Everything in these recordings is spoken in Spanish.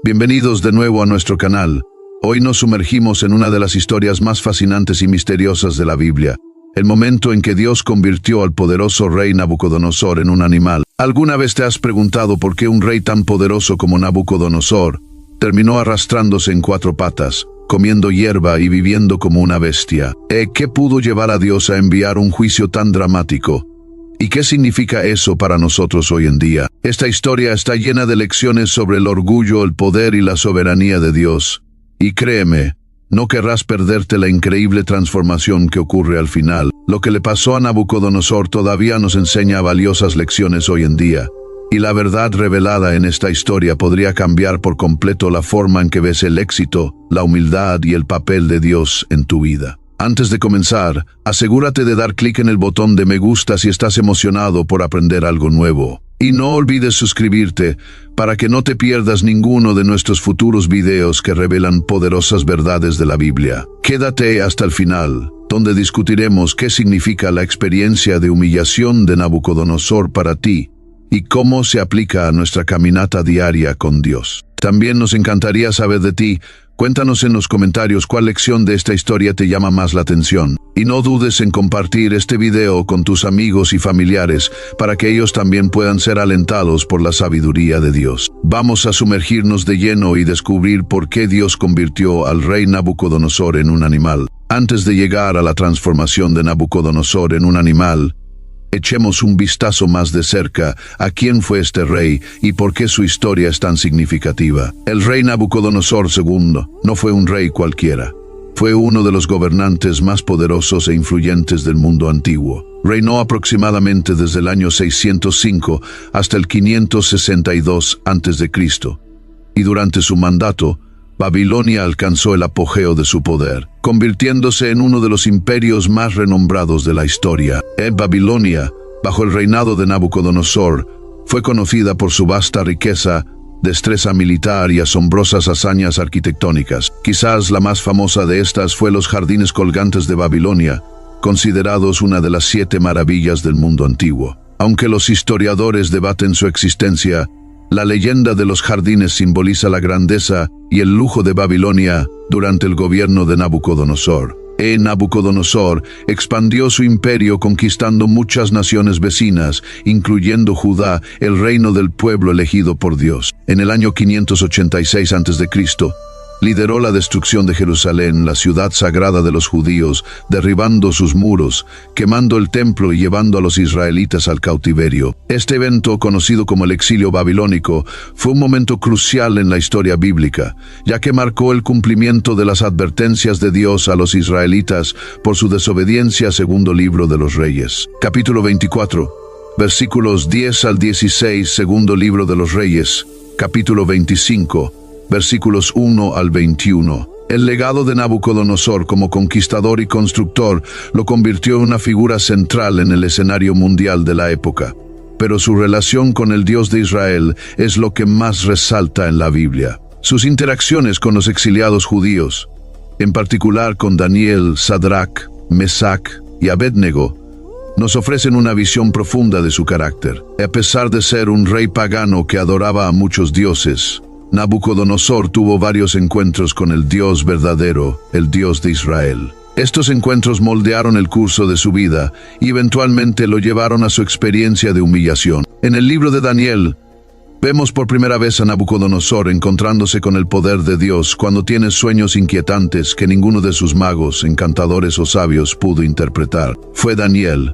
Bienvenidos de nuevo a nuestro canal. Hoy nos sumergimos en una de las historias más fascinantes y misteriosas de la Biblia, el momento en que Dios convirtió al poderoso rey Nabucodonosor en un animal. ¿Alguna vez te has preguntado por qué un rey tan poderoso como Nabucodonosor terminó arrastrándose en 4 patas, comiendo hierba y viviendo como una bestia? ¿Qué pudo llevar a Dios a enviar un juicio tan dramático? ¿Y qué significa eso para nosotros hoy en día? Esta historia está llena de lecciones sobre el orgullo, el poder y la soberanía de Dios. Y créeme, no querrás perderte la increíble transformación que ocurre al final. Lo que le pasó a Nabucodonosor todavía nos enseña valiosas lecciones hoy en día. Y la verdad revelada en esta historia podría cambiar por completo la forma en que ves el éxito, la humildad y el papel de Dios en tu vida. Antes de comenzar, asegúrate de dar clic en el botón de me gusta si estás emocionado por aprender algo nuevo. Y no olvides suscribirte para que no te pierdas ninguno de nuestros futuros videos que revelan poderosas verdades de la Biblia. Quédate hasta el final, donde discutiremos qué significa la experiencia de humillación de Nabucodonosor para ti y cómo se aplica a nuestra caminata diaria con Dios. También nos encantaría saber de ti. Cuéntanos en los comentarios cuál lección de esta historia te llama más la atención. Y no dudes en compartir este video con tus amigos y familiares para que ellos también puedan ser alentados por la sabiduría de Dios. Vamos a sumergirnos de lleno y descubrir por qué Dios convirtió al rey Nabucodonosor en un animal. Antes de llegar a la transformación de Nabucodonosor en un animal, echemos un vistazo más de cerca a quién fue este rey y por qué su historia es tan significativa. El rey Nabucodonosor II no fue un rey cualquiera. Fue uno de los gobernantes más poderosos e influyentes del mundo antiguo. Reinó aproximadamente desde el año 605 hasta el 562 a.C. Y durante su mandato, Babilonia alcanzó el apogeo de su poder, convirtiéndose en uno de los imperios más renombrados de la historia. Babilonia, bajo el reinado de Nabucodonosor, fue conocida por su vasta riqueza, destreza militar y asombrosas hazañas arquitectónicas. Quizás la más famosa de estas fue los jardines colgantes de Babilonia, considerados una de las 7 maravillas del mundo antiguo. Aunque los historiadores debaten su existencia, la leyenda de los jardines simboliza la grandeza y el lujo de Babilonia durante el gobierno de Nabucodonosor. Nabucodonosor expandió su imperio conquistando muchas naciones vecinas, incluyendo Judá, el reino del pueblo elegido por Dios. En el año 586 a.C., lideró la destrucción de Jerusalén, la ciudad sagrada de los judíos, derribando sus muros, quemando el templo y llevando a los israelitas al cautiverio. Este evento, conocido como el exilio babilónico, fue un momento crucial en la historia bíblica, ya que marcó el cumplimiento de las advertencias de Dios a los israelitas por su desobediencia, segundo libro de los Reyes. Capítulo 24, versículos 10 al 16, segundo libro de los Reyes. Capítulo 25, versículos 1 al 21. El legado de Nabucodonosor como conquistador y constructor lo convirtió en una figura central en el escenario mundial de la época. Pero su relación con el Dios de Israel es lo que más resalta en la Biblia. Sus interacciones con los exiliados judíos, en particular con Daniel, Sadrach, Mesach y Abednego, nos ofrecen una visión profunda de su carácter. A pesar de ser un rey pagano que adoraba a muchos dioses, Nabucodonosor tuvo varios encuentros con el Dios verdadero, el Dios de Israel. Estos encuentros moldearon el curso de su vida y eventualmente lo llevaron a su experiencia de humillación. En el libro de Daniel, vemos por primera vez a Nabucodonosor encontrándose con el poder de Dios cuando tiene sueños inquietantes que ninguno de sus magos, encantadores o sabios pudo interpretar. Fue Daniel,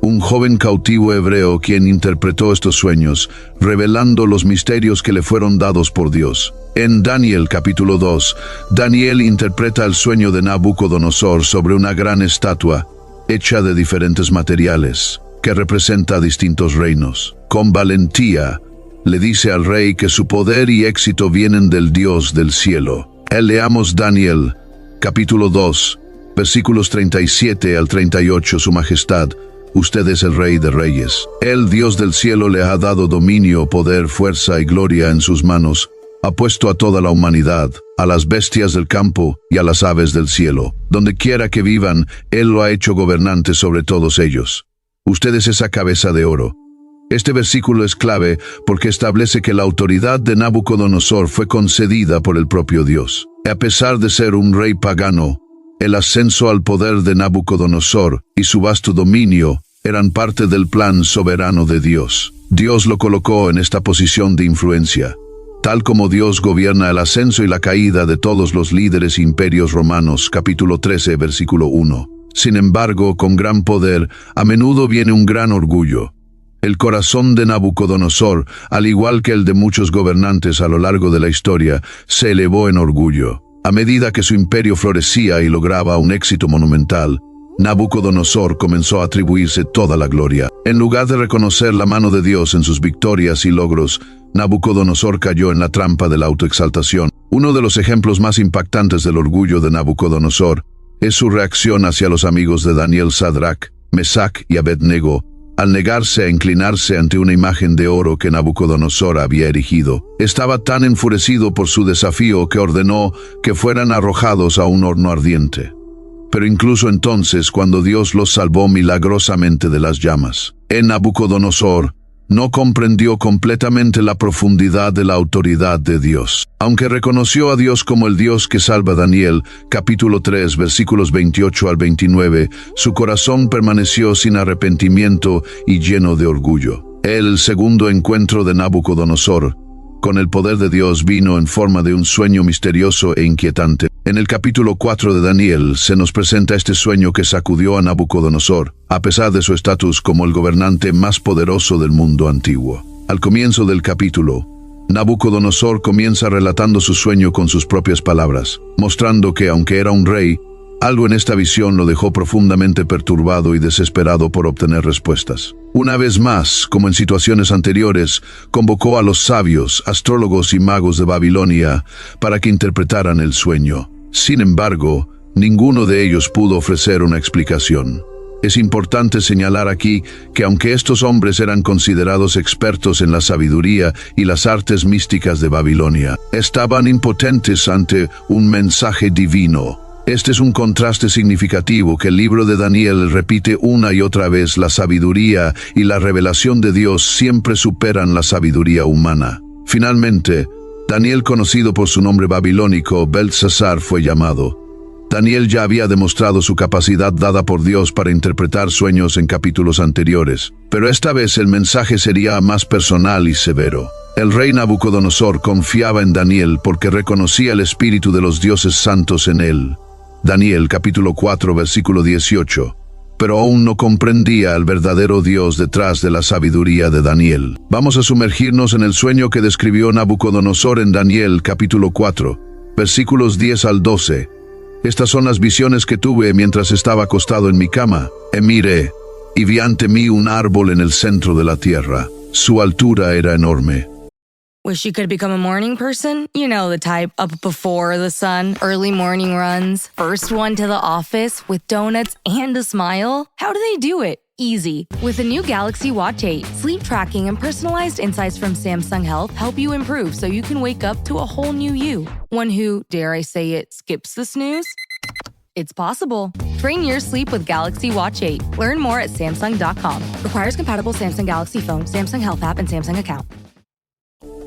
un joven cautivo hebreo, quien interpretó estos sueños, revelando los misterios que le fueron dados por Dios. En Daniel capítulo 2, Daniel interpreta el sueño de Nabucodonosor sobre una gran estatua, hecha de diferentes materiales, que representa distintos reinos. Con valentía, le dice al rey que su poder y éxito vienen del Dios del cielo. Leamos Daniel capítulo 2, versículos 37 al 38. Su majestad, usted es el Rey de Reyes. El Dios del cielo le ha dado dominio, poder, fuerza y gloria en sus manos. Ha puesto a toda la humanidad, a las bestias del campo y a las aves del cielo. Donde quiera que vivan, Él lo ha hecho gobernante sobre todos ellos. Usted es esa cabeza de oro. Este versículo es clave porque establece que la autoridad de Nabucodonosor fue concedida por el propio Dios. A pesar de ser un rey pagano, el ascenso al poder de Nabucodonosor y su vasto dominio eran parte del plan soberano de Dios. Dios lo colocó en esta posición de influencia, tal como Dios gobierna el ascenso y la caída de todos los líderes e imperios romanos, capítulo 13, versículo 1. Sin embargo, con gran poder, a menudo viene un gran orgullo. El corazón de Nabucodonosor, al igual que el de muchos gobernantes a lo largo de la historia, se elevó en orgullo. A medida que su imperio florecía y lograba un éxito monumental, Nabucodonosor comenzó a atribuirse toda la gloria. En lugar de reconocer la mano de Dios en sus victorias y logros, Nabucodonosor cayó en la trampa de la autoexaltación. Uno de los ejemplos más impactantes del orgullo de Nabucodonosor es su reacción hacia los amigos de Daniel, Sadrach, Mesach y Abednego, al negarse a inclinarse ante una imagen de oro que Nabucodonosor había erigido. Estaba tan enfurecido por su desafío que ordenó que fueran arrojados a un horno ardiente. Pero incluso entonces, cuando Dios los salvó milagrosamente de las llamas, Nabucodonosor no comprendió completamente la profundidad de la autoridad de Dios. Aunque reconoció a Dios como el Dios que salva a Daniel, capítulo 3, versículos 28 al 29, su corazón permaneció sin arrepentimiento y lleno de orgullo. El segundo encuentro de Nabucodonosor con el poder de Dios vino en forma de un sueño misterioso e inquietante. En el capítulo 4 de Daniel se nos presenta este sueño que sacudió a Nabucodonosor, a pesar de su estatus como el gobernante más poderoso del mundo antiguo. Al comienzo del capítulo, Nabucodonosor comienza relatando su sueño con sus propias palabras, mostrando que, aunque era un rey, algo en esta visión lo dejó profundamente perturbado y desesperado por obtener respuestas. Una vez más, como en situaciones anteriores, convocó a los sabios, astrólogos y magos de Babilonia para que interpretaran el sueño. Sin embargo, ninguno de ellos pudo ofrecer una explicación. Es importante señalar aquí que aunque estos hombres eran considerados expertos en la sabiduría y las artes místicas de Babilonia, estaban impotentes ante un mensaje divino. Este es un contraste significativo que el libro de Daniel repite una y otra vez. La sabiduría y la revelación de Dios siempre superan la sabiduría humana. Finalmente, Daniel, conocido por su nombre babilónico, Beltsasar, fue llamado. Daniel ya había demostrado su capacidad dada por Dios para interpretar sueños en capítulos anteriores, pero esta vez el mensaje sería más personal y severo. El rey Nabucodonosor confiaba en Daniel porque reconocía el espíritu de los dioses santos en él. Daniel capítulo 4 versículo 18. Pero aún no comprendía al verdadero Dios detrás de la sabiduría de Daniel. Vamos a sumergirnos en el sueño que describió Nabucodonosor en Daniel capítulo 4, versículos 10 al 12. Estas son las visiones que tuve mientras estaba acostado en mi cama. Miré, y vi ante mí un árbol en el centro de la tierra. Su altura era enorme. Wish you could become a morning person? You know, the type up before the sun, early morning runs, first one to the office with donuts and a smile. How do they do it? Easy. With the new Galaxy Watch 8, sleep tracking and personalized insights from Samsung Health help you improve so you can wake up to a whole new you. One who, dare I say it, skips the snooze? It's possible. Train your sleep with Galaxy Watch 8. Learn more at Samsung.com. Requires compatible Samsung Galaxy phone, Samsung Health app, and Samsung account.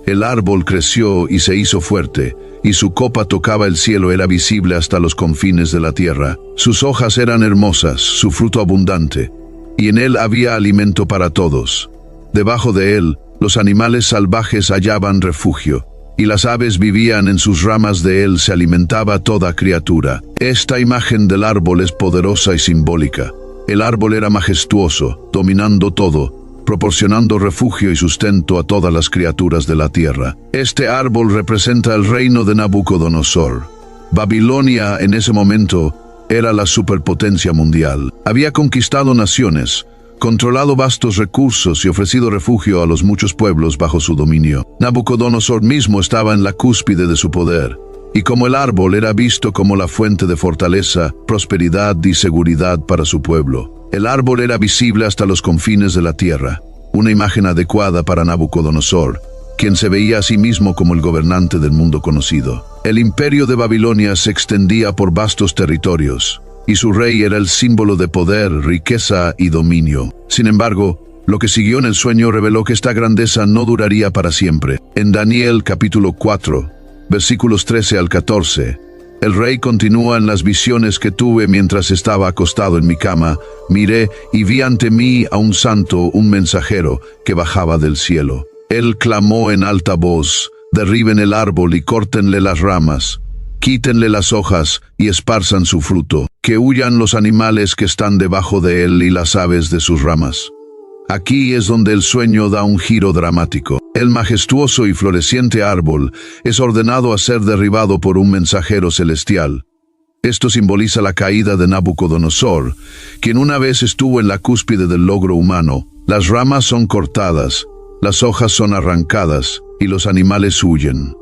El árbol creció y se hizo fuerte, y su copa tocaba el cielo, era visible hasta los confines de la tierra. Sus hojas eran hermosas, su fruto abundante, y en él había alimento para todos. Debajo de él, los animales salvajes hallaban refugio, y las aves vivían en sus ramas. De él se alimentaba toda criatura. Esta imagen del árbol es poderosa y simbólica. El árbol era majestuoso, dominando todo, proporcionando refugio y sustento a todas las criaturas de la tierra. Este árbol representa el reino de Nabucodonosor. Babilonia en ese momento era la superpotencia mundial. Había conquistado naciones, controlado vastos recursos y ofrecido refugio a los muchos pueblos bajo su dominio. Nabucodonosor mismo estaba en la cúspide de su poder, y como el árbol era visto como la fuente de fortaleza, prosperidad y seguridad para su pueblo. El árbol era visible hasta los confines de la tierra, una imagen adecuada para Nabucodonosor, quien se veía a sí mismo como el gobernante del mundo conocido. El imperio de Babilonia se extendía por vastos territorios, y su rey era el símbolo de poder, riqueza y dominio. Sin embargo, Lo que siguió en el sueño reveló que esta grandeza no duraría para siempre. En Daniel capítulo 4, versículos 13 al 14, el rey continúa: en las visiones que tuve mientras estaba acostado en mi cama, miré y vi ante mí a un santo, un mensajero, que bajaba del cielo. Él clamó en alta voz: derriben el árbol y córtenle las ramas, quítenle las hojas y esparzan su fruto, que huyan los animales que están debajo de él y las aves de sus ramas. Aquí es donde el sueño da un giro dramático. El majestuoso y floreciente árbol es ordenado a ser derribado por un mensajero celestial. Esto simboliza la caída de Nabucodonosor, quien una vez estuvo en la cúspide del logro humano. Las ramas son cortadas, las hojas son arrancadas y los animales huyen.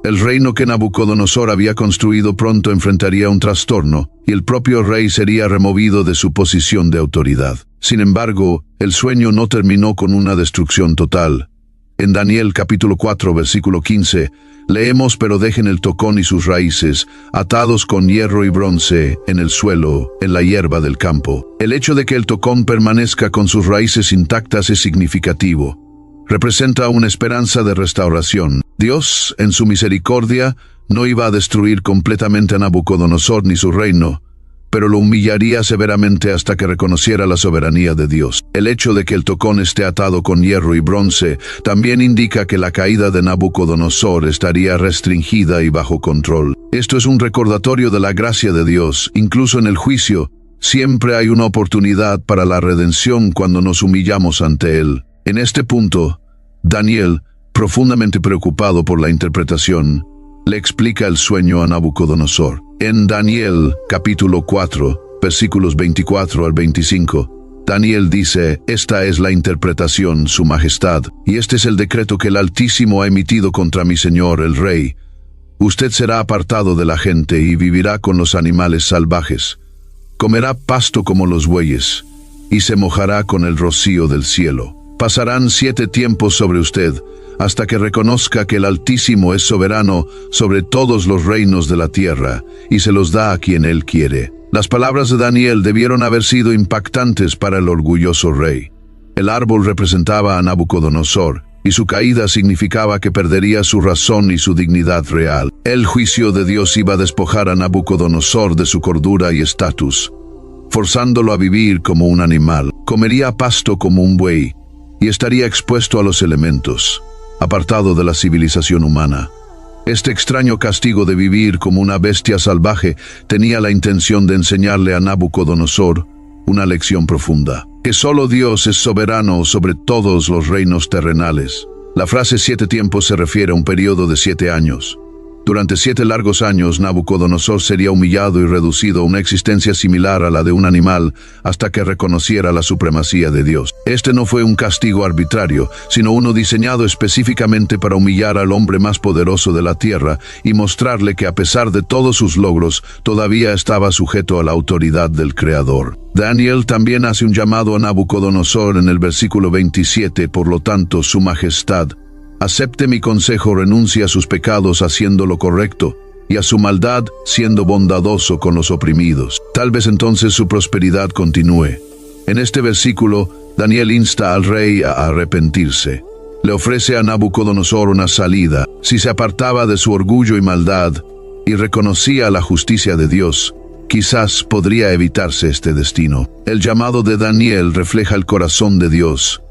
El reino que Nabucodonosor había construido pronto enfrentaría un trastorno, y el propio rey sería removido de su posición de autoridad. Sin embargo, el sueño no terminó con una destrucción total. En Daniel capítulo 4, versículo 15, leemos: pero dejen el tocón y sus raíces, atados con hierro y bronce, en el suelo, en la hierba del campo. El hecho de que el tocón permanezca con sus raíces intactas es significativo. Representa una esperanza de restauración. Dios, en su misericordia, no iba a destruir completamente a Nabucodonosor ni su reino, pero lo humillaría severamente hasta que reconociera la soberanía de Dios. El hecho de que el tocón esté atado con hierro y bronce también indica que la caída de Nabucodonosor estaría restringida y bajo control. Esto es un recordatorio de la gracia de Dios. Incluso en el juicio, siempre hay una oportunidad para la redención cuando nos humillamos ante Él. En este punto, Daniel, profundamente preocupado por la interpretación, le explica el sueño a Nabucodonosor. En Daniel capítulo 4, versículos 24 al 25, Daniel dice: esta es la interpretación, su majestad, y este es el decreto que el Altísimo ha emitido contra mi señor el rey. Usted será apartado de la gente y vivirá con los animales salvajes. Comerá pasto como los bueyes, y se mojará con el rocío del cielo. Pasarán 7 tiempos sobre usted, hasta que reconozca que el Altísimo es soberano sobre todos los reinos de la tierra, y se los da a quien Él quiere. Las palabras de Daniel debieron haber sido impactantes para el orgulloso rey. El árbol representaba a Nabucodonosor, y su caída significaba que perdería su razón y su dignidad real. El juicio de Dios iba a despojar a Nabucodonosor de su cordura y estatus, forzándolo a vivir como un animal. Comería pasto como un buey, y estaría expuesto a los elementos, apartado de la civilización humana. Este extraño castigo de vivir como una bestia salvaje tenía la intención de enseñarle a Nabucodonosor una lección profunda: que solo Dios es soberano sobre todos los reinos terrenales. La frase 7 tiempos se refiere a un periodo de 7 años. Durante 7 largos años, Nabucodonosor sería humillado y reducido a una existencia similar a la de un animal hasta que reconociera la supremacía de Dios. Este no fue un castigo arbitrario, sino uno diseñado específicamente para humillar al hombre más poderoso de la tierra y mostrarle que a pesar de todos sus logros, todavía estaba sujeto a la autoridad del Creador. Daniel también hace un llamado a Nabucodonosor en el versículo 27, por lo tanto, su majestad, acepte mi consejo, renuncie a sus pecados haciendo lo correcto, y a su maldad siendo bondadoso con los oprimidos. Tal vez entonces su prosperidad continúe. En este versículo, Daniel insta al rey a arrepentirse. Le ofrece a Nabucodonosor una salida. Si se apartaba de su orgullo y maldad, y reconocía la justicia de Dios, quizás podría evitarse este destino. El llamado de Daniel refleja el corazón de Dios.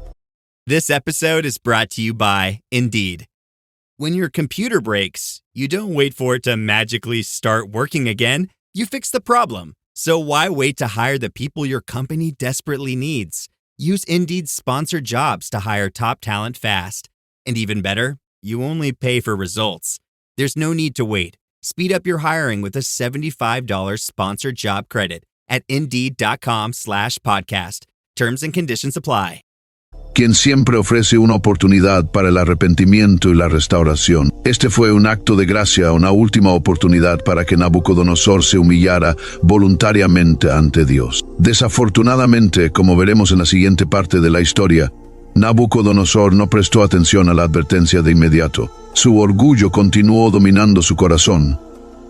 This episode is brought to you by Indeed. When your computer breaks, you don't wait for it to magically start working again. You fix the problem. So why wait to hire the people your company desperately needs? Use Indeed's sponsored jobs to hire top talent fast. And even better, you only pay for results. There's no need to wait. Speed up your hiring with a $75 sponsored job credit at Indeed.com/podcast. Terms and conditions apply. Quien siempre ofrece una oportunidad para el arrepentimiento y la restauración. Este fue un acto de gracia, una última oportunidad para que Nabucodonosor se humillara voluntariamente ante Dios. Desafortunadamente, como veremos en la siguiente parte de la historia, Nabucodonosor no prestó atención a la advertencia de inmediato. Su orgullo continuó dominando su corazón,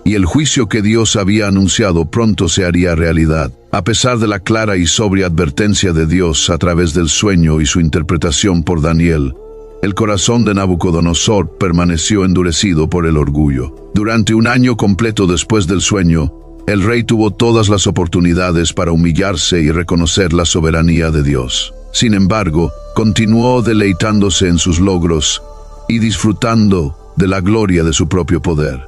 y el juicio que Dios había anunciado pronto se haría realidad. A pesar de la clara y sobria advertencia de Dios a través del sueño y su interpretación por Daniel, el corazón de Nabucodonosor permaneció endurecido por el orgullo. Durante un año completo después del sueño, el rey tuvo todas las oportunidades para humillarse y reconocer la soberanía de Dios. Sin embargo, continuó deleitándose en sus logros y disfrutando de la gloria de su propio poder.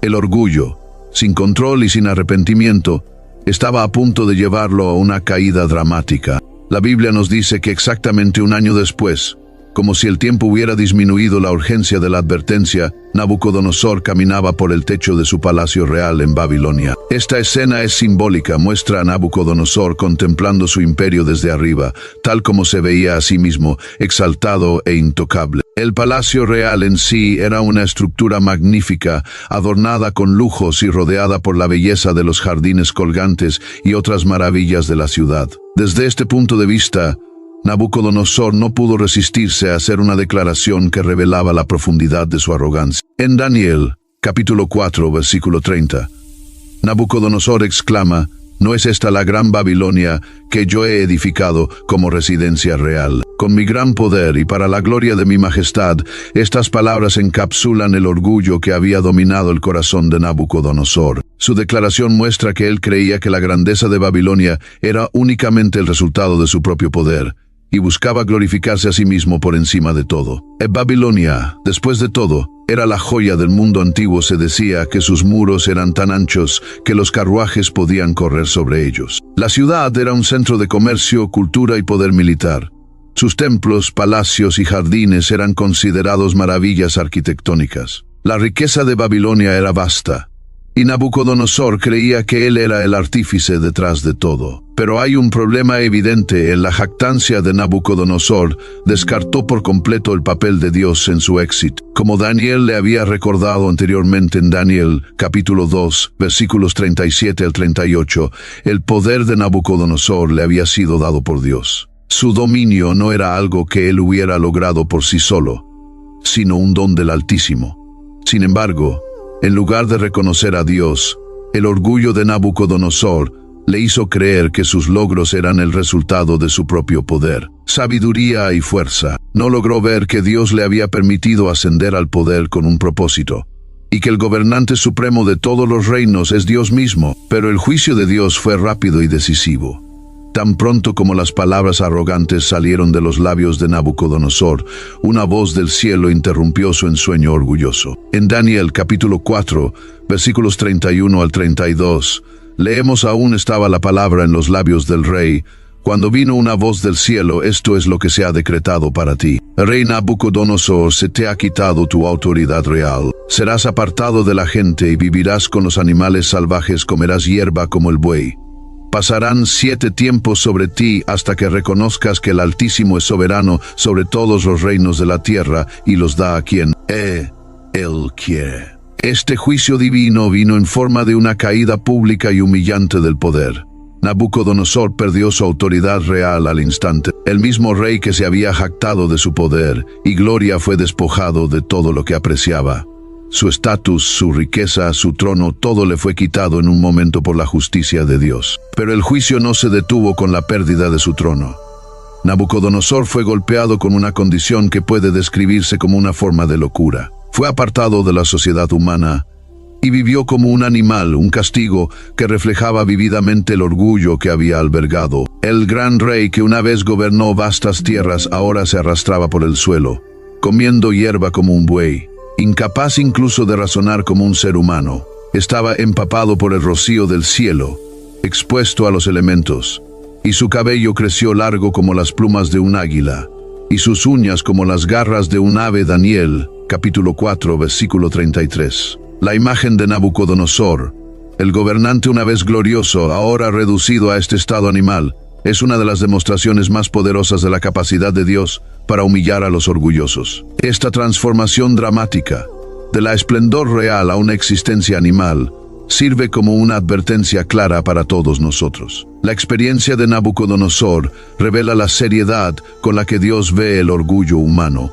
El orgullo, sin control y sin arrepentimiento, estaba a punto de llevarlo a una caída dramática. La Biblia nos dice que exactamente un año después, como si el tiempo hubiera disminuido la urgencia de la advertencia, Nabucodonosor caminaba por el techo de su palacio real en Babilonia. Esta escena es simbólica, muestra a Nabucodonosor contemplando su imperio desde arriba, tal como se veía a sí mismo, exaltado e intocable. El palacio real en sí era una estructura magnífica, adornada con lujos y rodeada por la belleza de los jardines colgantes y otras maravillas de la ciudad. Desde este punto de vista, Nabucodonosor no pudo resistirse a hacer una declaración que revelaba la profundidad de su arrogancia. En Daniel, capítulo 4, versículo 30, Nabucodonosor exclama: ¿No es esta la gran Babilonia que yo he edificado como residencia real? Con mi gran poder y para la gloria de mi majestad, estas palabras encapsulan el orgullo que había dominado el corazón de Nabucodonosor. Su declaración muestra que él creía que la grandeza de Babilonia era únicamente el resultado de su propio poder, y buscaba glorificarse a sí mismo por encima de todo. Babilonia, después de todo, era la joya del mundo antiguo. Se decía que sus muros eran tan anchos que los carruajes podían correr sobre ellos. La ciudad era un centro de comercio, cultura y poder militar. Sus templos, palacios y jardines eran considerados maravillas arquitectónicas. La riqueza de Babilonia era vasta, y Nabucodonosor creía que él era el artífice detrás de todo. Pero hay un problema evidente. En la jactancia de Nabucodonosor, descartó por completo el papel de Dios en su éxito. Como Daniel le había recordado anteriormente en Daniel, capítulo 2, versículos 37 al 38, el poder de Nabucodonosor le había sido dado por Dios. Su dominio no era algo que él hubiera logrado por sí solo, sino un don del Altísimo. Sin embargo, en lugar de reconocer a Dios, el orgullo de Nabucodonosor le hizo creer que sus logros eran el resultado de su propio poder, sabiduría y fuerza. No logró ver que Dios le había permitido ascender al poder con un propósito, y que el gobernante supremo de todos los reinos es Dios mismo. Pero el juicio de Dios fue rápido y decisivo. Tan pronto como las palabras arrogantes salieron de los labios de Nabucodonosor, una voz del cielo interrumpió su ensueño orgulloso. En Daniel capítulo 4, versículos 31 al 32, leemos: aún estaba la palabra en los labios del rey, cuando vino una voz del cielo: esto es lo que se ha decretado para ti. Rey Nabucodonosor, se te ha quitado tu autoridad real. Serás apartado de la gente y vivirás con los animales salvajes, comerás hierba como el buey. Pasarán 7 tiempos sobre ti hasta que reconozcas que el Altísimo es soberano sobre todos los reinos de la tierra y los da a quien Él quiere. Este juicio divino vino en forma de una caída pública y humillante del poder. Nabucodonosor perdió su autoridad real al instante. El mismo rey que se había jactado de su poder y gloria fue despojado de todo lo que apreciaba. Su estatus, su riqueza, su trono, todo le fue quitado en un momento por la justicia de Dios. Pero el juicio no se detuvo con la pérdida de su trono. Nabucodonosor fue golpeado con una condición que puede describirse como una forma de locura. Fue apartado de la sociedad humana y vivió como un animal, un castigo que reflejaba vívidamente el orgullo que había albergado. El gran rey que una vez gobernó vastas tierras ahora se arrastraba por el suelo, comiendo hierba como un buey. Incapaz incluso de razonar como un ser humano, estaba empapado por el rocío del cielo, expuesto a los elementos, y su cabello creció largo como las plumas de un águila, y sus uñas como las garras de un ave. Daniel, capítulo 4, versículo 33. La imagen de Nabucodonosor, el gobernante una vez glorioso, ahora reducido a este estado animal, es una de las demostraciones más poderosas de la capacidad de Dios para humillar a los orgullosos. Esta transformación dramática, de la esplendor real a una existencia animal, sirve como una advertencia clara para todos nosotros. La experiencia de Nabucodonosor revela la seriedad con la que Dios ve el orgullo humano.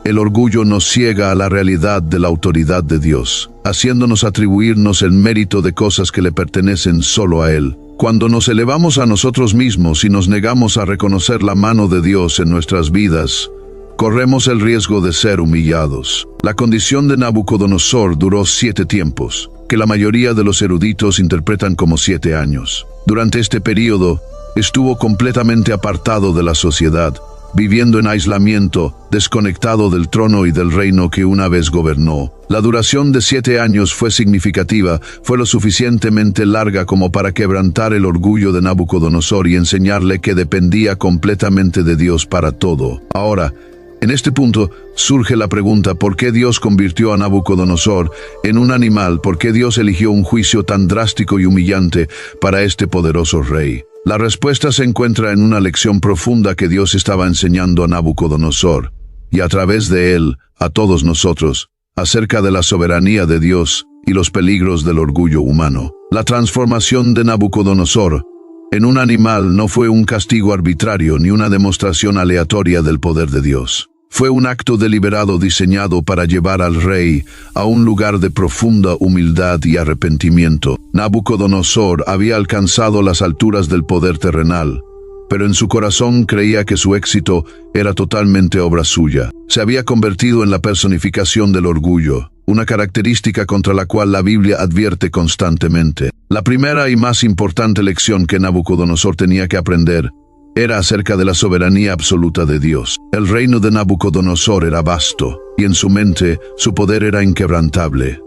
El orgullo nos ciega a la realidad de la autoridad de Dios, haciéndonos atribuirnos el mérito de cosas que le pertenecen solo a Él. Cuando nos elevamos a nosotros mismos y nos negamos a reconocer la mano de Dios en nuestras vidas, corremos el riesgo de ser humillados. La condición de Nabucodonosor duró 7 tiempos, que la mayoría de los eruditos interpretan como 7 años. Durante este período, estuvo completamente apartado de la sociedad, viviendo en aislamiento, desconectado del trono y del reino que una vez gobernó. La duración de 7 años fue significativa, fue lo suficientemente larga como para quebrantar el orgullo de Nabucodonosor y enseñarle que dependía completamente de Dios para todo. Ahora, en este punto surge la pregunta: ¿por qué Dios convirtió a Nabucodonosor en un animal? ¿Por qué Dios eligió un juicio tan drástico y humillante para este poderoso rey? La respuesta se encuentra en una lección profunda que Dios estaba enseñando a Nabucodonosor, y a través de él, a todos nosotros, acerca de la soberanía de Dios y los peligros del orgullo humano. La transformación de Nabucodonosor en un animal no fue un castigo arbitrario ni una demostración aleatoria del poder de Dios. Fue un acto deliberado diseñado para llevar al rey a un lugar de profunda humildad y arrepentimiento. Nabucodonosor había alcanzado las alturas del poder terrenal, pero en su corazón creía que su éxito era totalmente obra suya. Se había convertido en la personificación del orgullo, una característica contra la cual la Biblia advierte constantemente. La primera y más importante lección que Nabucodonosor tenía que aprender era acerca de la soberanía absoluta de Dios. El reino de Nabucodonosor era vasto, y en su mente su poder era inquebrantable.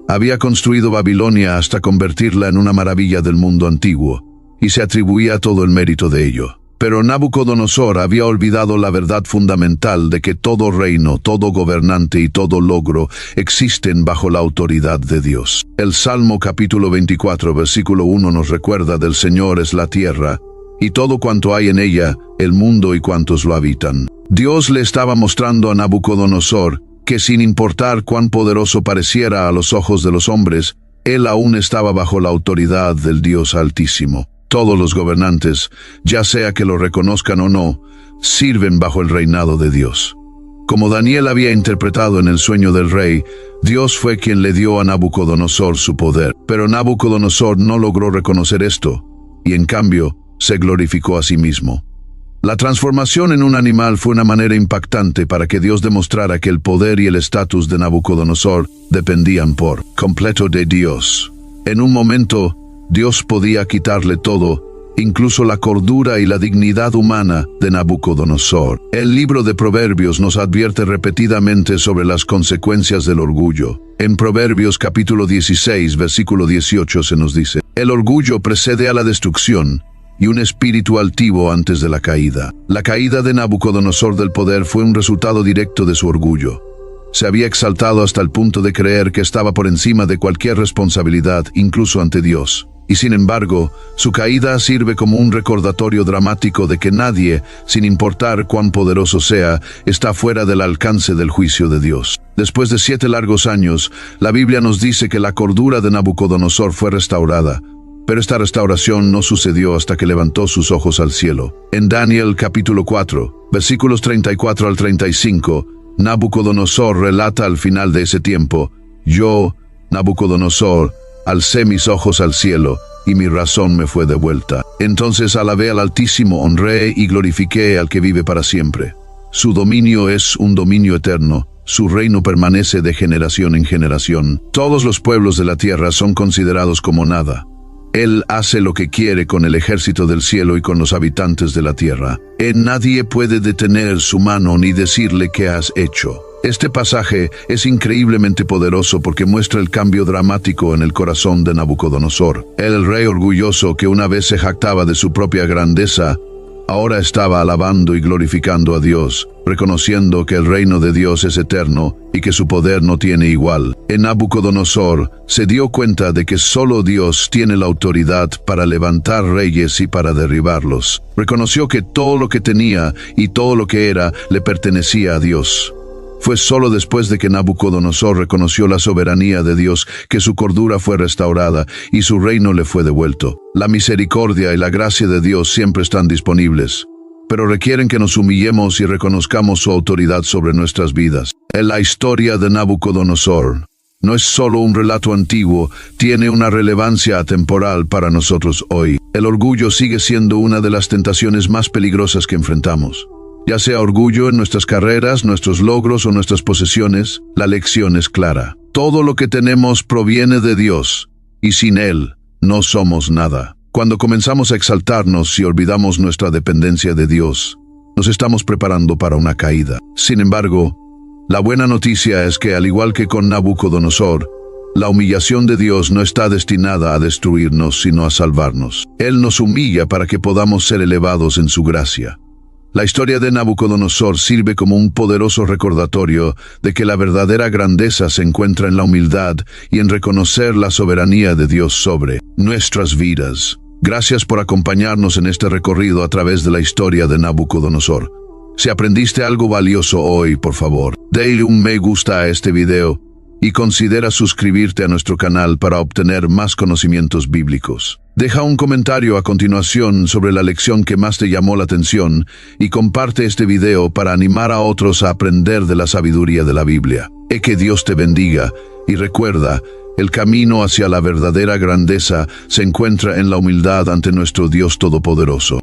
Había construido Babilonia hasta convertirla en una maravilla del mundo antiguo, y se atribuía todo el mérito de ello. Pero Nabucodonosor había olvidado la verdad fundamental de que todo reino, todo gobernante y todo logro existen bajo la autoridad de Dios. El Salmo capítulo 24, versículo 1 nos recuerda: del Señor es la tierra, y todo cuanto hay en ella, el mundo y cuantos lo habitan. Dios le estaba mostrando a Nabucodonosor que sin importar cuán poderoso pareciera a los ojos de los hombres, él aún estaba bajo la autoridad del Dios Altísimo. Todos los gobernantes, ya sea que lo reconozcan o no, sirven bajo el reinado de Dios. Como Daniel había interpretado en el sueño del rey, Dios fue quien le dio a Nabucodonosor su poder. Pero Nabucodonosor no logró reconocer esto, y en cambio, se glorificó a sí mismo. La transformación en un animal fue una manera impactante para que Dios demostrara que el poder y el estatus de Nabucodonosor dependían por completo de Dios. En un momento, Dios podía quitarle todo, incluso la cordura y la dignidad humana de Nabucodonosor. El libro de Proverbios nos advierte repetidamente sobre las consecuencias del orgullo. En Proverbios capítulo 16, versículo 18 se nos dice: el orgullo precede a la destrucción, y un espíritu altivo antes de la caída. La caída de Nabucodonosor del poder fue un resultado directo de su orgullo. Se había exaltado hasta el punto de creer que estaba por encima de cualquier responsabilidad, incluso ante Dios. Y sin embargo, su caída sirve como un recordatorio dramático de que nadie, sin importar cuán poderoso sea, está fuera del alcance del juicio de Dios. Después de 7 largos años, la Biblia nos dice que la cordura de Nabucodonosor fue restaurada. Pero esta restauración no sucedió hasta que levantó sus ojos al cielo. En Daniel capítulo 4, versículos 34 al 35, Nabucodonosor relata al final de ese tiempo: yo, Nabucodonosor, alcé mis ojos al cielo, y mi razón me fue devuelta. Entonces alabé al Altísimo, honré y glorifiqué al que vive para siempre. Su dominio es un dominio eterno, su reino permanece de generación en generación. Todos los pueblos de la tierra son considerados como nada. Él hace lo que quiere con el ejército del cielo y con los habitantes de la tierra. Nadie puede detener su mano ni decirle qué has hecho. Este pasaje es increíblemente poderoso porque muestra el cambio dramático en el corazón de Nabucodonosor. El rey orgulloso que una vez se jactaba de su propia grandeza, ahora estaba alabando y glorificando a Dios, reconociendo que el reino de Dios es eterno y que su poder no tiene igual. En Nabucodonosor se dio cuenta de que solo Dios tiene la autoridad para levantar reyes y para derribarlos. Reconoció que todo lo que tenía y todo lo que era le pertenecía a Dios. Fue solo después de que Nabucodonosor reconoció la soberanía de Dios que su cordura fue restaurada y su reino le fue devuelto. La misericordia y la gracia de Dios siempre están disponibles, pero requieren que nos humillemos y reconozcamos su autoridad sobre nuestras vidas. En la historia de Nabucodonosor no es solo un relato antiguo, tiene una relevancia atemporal para nosotros hoy. El orgullo sigue siendo una de las tentaciones más peligrosas que enfrentamos. Ya sea orgullo en nuestras carreras, nuestros logros o nuestras posesiones, la lección es clara. Todo lo que tenemos proviene de Dios, y sin Él no somos nada. Cuando comenzamos a exaltarnos y olvidamos nuestra dependencia de Dios, nos estamos preparando para una caída. Sin embargo, la buena noticia es que, al igual que con Nabucodonosor, la humillación de Dios no está destinada a destruirnos, sino a salvarnos. Él nos humilla para que podamos ser elevados en su gracia. La historia de Nabucodonosor sirve como un poderoso recordatorio de que la verdadera grandeza se encuentra en la humildad y en reconocer la soberanía de Dios sobre nuestras vidas. Gracias por acompañarnos en este recorrido a través de la historia de Nabucodonosor. Si aprendiste algo valioso hoy, por favor, dale un me gusta a este video y considera suscribirte a nuestro canal para obtener más conocimientos bíblicos. Deja un comentario a continuación sobre la lección que más te llamó la atención y comparte este video para animar a otros a aprender de la sabiduría de la Biblia. Que Dios te bendiga y recuerda, el camino hacia la verdadera grandeza se encuentra en la humildad ante nuestro Dios Todopoderoso.